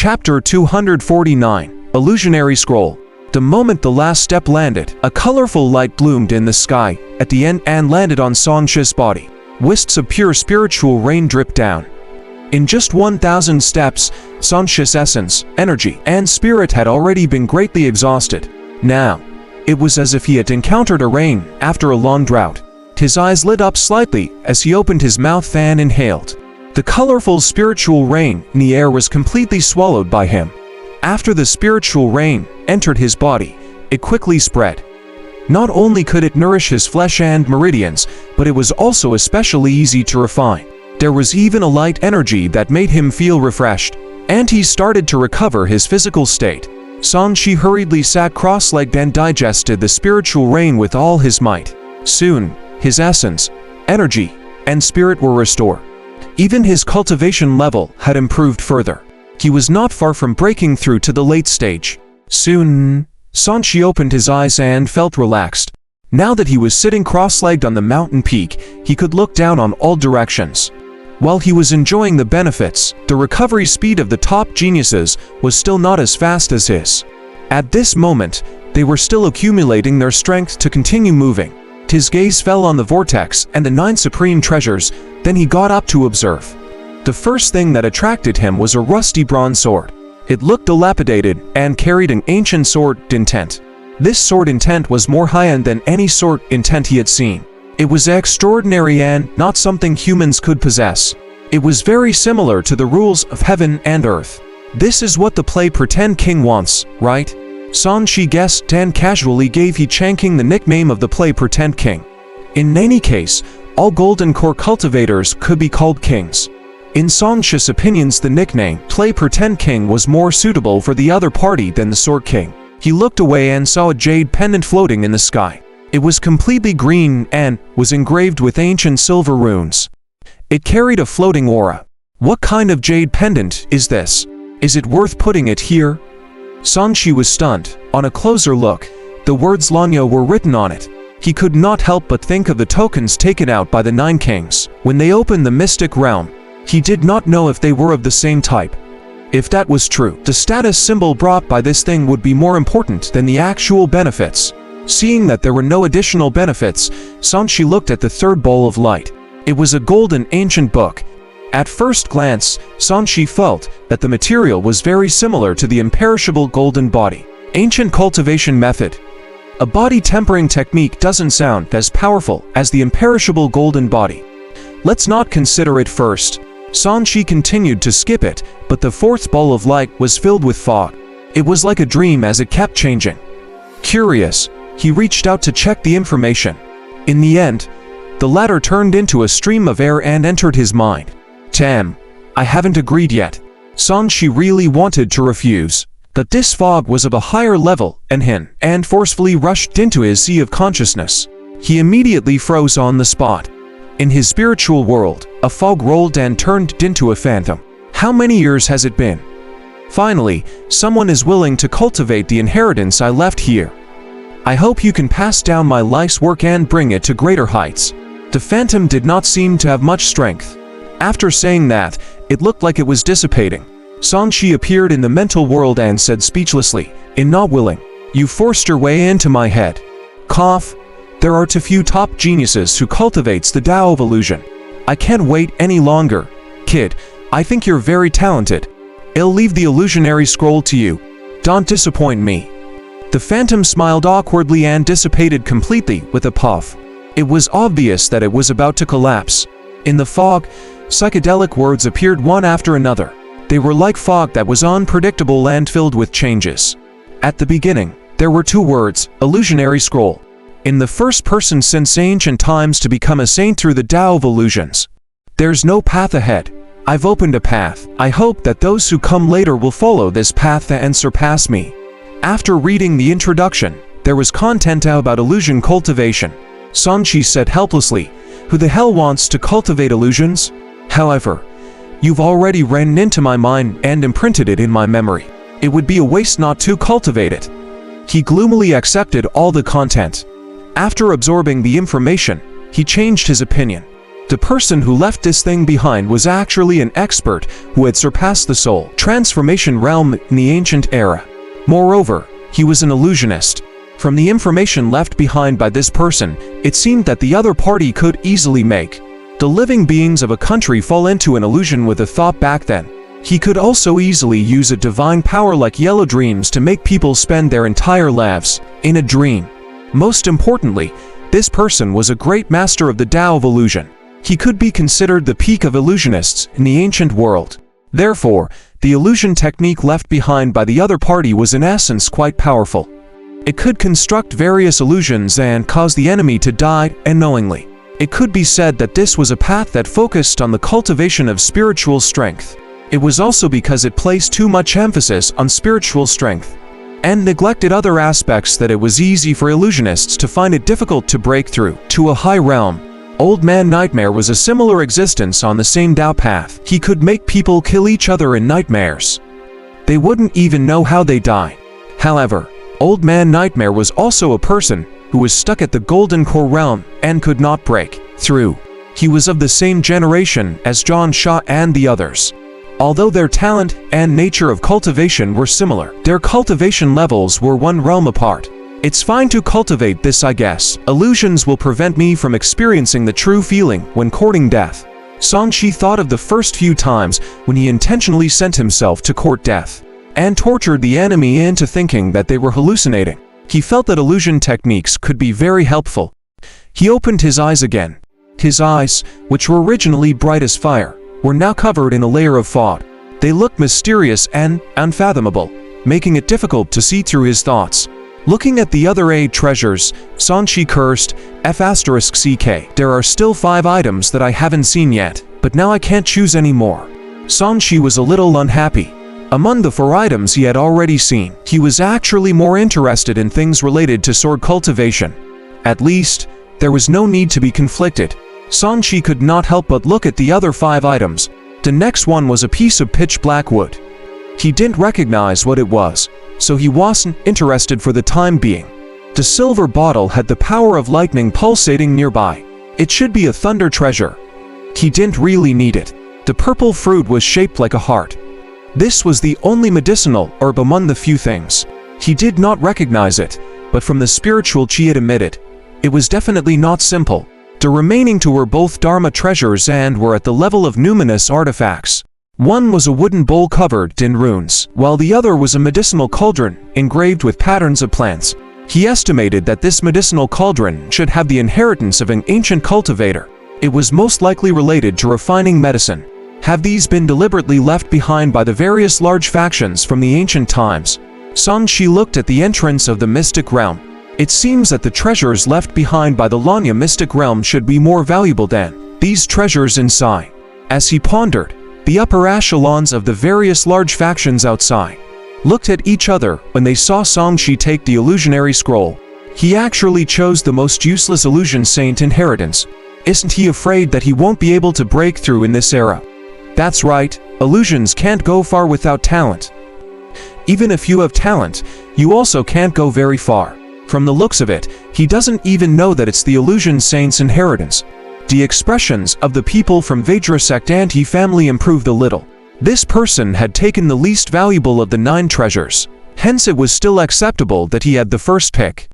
Chapter 249, Illusionary Scroll. The moment the last step landed, a colorful light bloomed in the sky at the end and landed on Songxi's body. Wisps of pure spiritual rain dripped down. In just 1,000 steps, Songxi's essence, energy, and spirit had already been greatly exhausted. Now, it was as if he had encountered a rain after a long drought. His eyes lit up slightly as he opened his mouth and inhaled. The colorful spiritual rain in the air was completely swallowed by him. After the spiritual rain entered his body, it quickly spread. Not only could it nourish his flesh and meridians, but it was also especially easy to refine. There was even a light energy that made him feel refreshed, and he started to recover his physical state. Songxi hurriedly sat cross-legged and digested the spiritual rain with all his might. Soon, his essence, energy, and spirit were restored. Even his cultivation level had improved further. He was not far from breaking through to the late stage. Soon, Songxi opened his eyes and felt relaxed. Now that he was sitting cross-legged on the mountain peak, he could look down on all directions. While he was enjoying the benefits, the recovery speed of the top geniuses was still not as fast as his. At this moment, they were still accumulating their strength to continue moving. His gaze fell on the vortex and the 9 supreme treasures, then he got up to observe. The first thing that attracted him was a rusty bronze sword. It looked dilapidated and carried an ancient sword intent. This sword intent was more high-end than any sword intent he had seen. It was extraordinary and not something humans could possess. It was very similar to the rules of heaven and earth. This is what the Play Pretend King wants, right? Songxi guessed and casually gave He Changking the nickname of the Play Pretend King. In any case, all golden core cultivators could be called kings. In Songxi's opinions, the nickname Play Pretend King was more suitable for the other party than the Sword King. He looked away and saw a jade pendant floating in the sky. It was completely green and was engraved with ancient silver runes. It carried a floating aura. What kind of jade pendant is this? Is it worth putting it here? Songxi was stunned. On a closer look, the words Lanyo were written on it. He could not help but think of the tokens taken out by the 9 kings when they opened the mystic realm. He did not know if they were of the same type. If that was true, the status symbol brought by this thing would be more important than the actual benefits. Seeing that there were no additional benefits, Songxi looked at the third bowl of light. It was a golden ancient book. At first glance, Songxi felt that the material was very similar to the imperishable golden body. Ancient cultivation method. A body tempering technique doesn't sound as powerful as the imperishable golden body. Let's not consider it first. Songxi continued to skip it, but the fourth bowl of light was filled with fog. It was like a dream as it kept changing. Curious, he reached out to check the information. In the end, the latter turned into a stream of air and entered his mind. Damn, I haven't agreed yet. Songxi really wanted to refuse, but this fog was of a higher level and forcefully rushed into his sea of consciousness. He immediately froze on the spot. In his spiritual world, a fog rolled and turned into a phantom. How many years has it been? Finally, someone is willing to cultivate the inheritance I left here. I hope you can pass down my life's work and bring it to greater heights. The phantom did not seem to have much strength. After saying that, it looked like it was dissipating. Songxi appeared in the mental world and said speechlessly, "In not willing, you forced your way into my head." Cough. There are too few top geniuses who cultivates the Tao of illusion. I can't wait any longer. Kid, I think you're very talented. I'll leave the illusionary scroll to you. Don't disappoint me. The phantom smiled awkwardly and dissipated completely with a puff. It was obvious that it was about to collapse. In the fog, psychedelic words appeared one after another. They were like fog that was unpredictable and filled with changes. At the beginning, there were 2 words, illusionary scroll. In the first person since ancient times to become a saint through the Tao of illusions. There's no path ahead. I've opened a path. I hope that those who come later will follow this path and surpass me. After reading the introduction, there was content about illusion cultivation. Songxi said helplessly, "Who the hell wants to cultivate illusions? However, you've already ran into my mind and imprinted it in my memory. It would be a waste not to cultivate it." He gloomily accepted all the content. After absorbing the information, he changed his opinion. The person who left this thing behind was actually an expert who had surpassed the soul transformation realm in the ancient era. Moreover, he was an illusionist. From the information left behind by this person, it seemed that the other party could easily make the living beings of a country fall into an illusion with a thought back then. He could also easily use a divine power like yellow dreams to make people spend their entire lives in a dream. Most importantly, this person was a great master of the Tao of illusion. He could be considered the peak of illusionists in the ancient world. Therefore, the illusion technique left behind by the other party was in essence quite powerful. It could construct various illusions and cause the enemy to die unknowingly. It could be said that this was a path that focused on the cultivation of spiritual strength. It was also because it placed too much emphasis on spiritual strength and neglected other aspects that it was easy for illusionists to find it difficult to break through to a high realm. Old Man Nightmare was a similar existence on the same Tao path. He could make people kill each other in nightmares. They wouldn't even know how they died. However, Old Man Nightmare was also a person who was stuck at the Golden Core realm and could not break through. He was of the same generation as John Shaw and the others. Although their talent and nature of cultivation were similar, their cultivation levels were one realm apart. It's fine to cultivate this, I guess. Illusions will prevent me from experiencing the true feeling when courting death. Songshi thought of the first few times when he intentionally sent himself to court death and tortured the enemy into thinking that they were hallucinating. He felt that illusion techniques could be very helpful. He opened his eyes again. His eyes, which were originally bright as fire, were now covered in a layer of fog. They looked mysterious and unfathomable, making it difficult to see through his thoughts. Looking at the other 8 treasures, Songshi cursed, F***ck. There are still 5 items that I haven't seen yet, but now I can't choose any more. Songshi was a little unhappy. Among the 4 items he had already seen, he was actually more interested in things related to sword cultivation. At least, there was no need to be conflicted. Songshi could not help but look at the other 5 items. The next one was a piece of pitch black wood. He didn't recognize what it was, so he wasn't interested for the time being. The silver bottle had the power of lightning pulsating nearby. It should be a thunder treasure. He didn't really need it. The purple fruit was shaped like a heart. This was the only medicinal herb among the few things. He did not recognize it, but from the spiritual chi it emitted, it was definitely not simple. The remaining 2 were both Dharma treasures and were at the level of numinous artifacts. One was a wooden bowl covered in runes, while the other was a medicinal cauldron engraved with patterns of plants. He estimated that this medicinal cauldron should have the inheritance of an ancient cultivator. It was most likely related to refining medicine. Have these been deliberately left behind by the various large factions from the ancient times? Songshi looked at the entrance of the mystic realm. It seems that the treasures left behind by the Lanya mystic realm should be more valuable than these treasures inside. As he pondered, the upper echelons of the various large factions outside looked at each other when they saw Songshi take the illusionary scroll. He actually chose the most useless illusion saint inheritance. Isn't he afraid that he won't be able to break through in this era? That's right, illusions can't go far without talent. Even if you have talent, you also can't go very far. From the looks of it, he doesn't even know that it's the illusion saint's inheritance. The expressions of the people from Vajra sect anti-family improved a little. This person had taken the least valuable of the 9 treasures. Hence it was still acceptable that he had the first pick.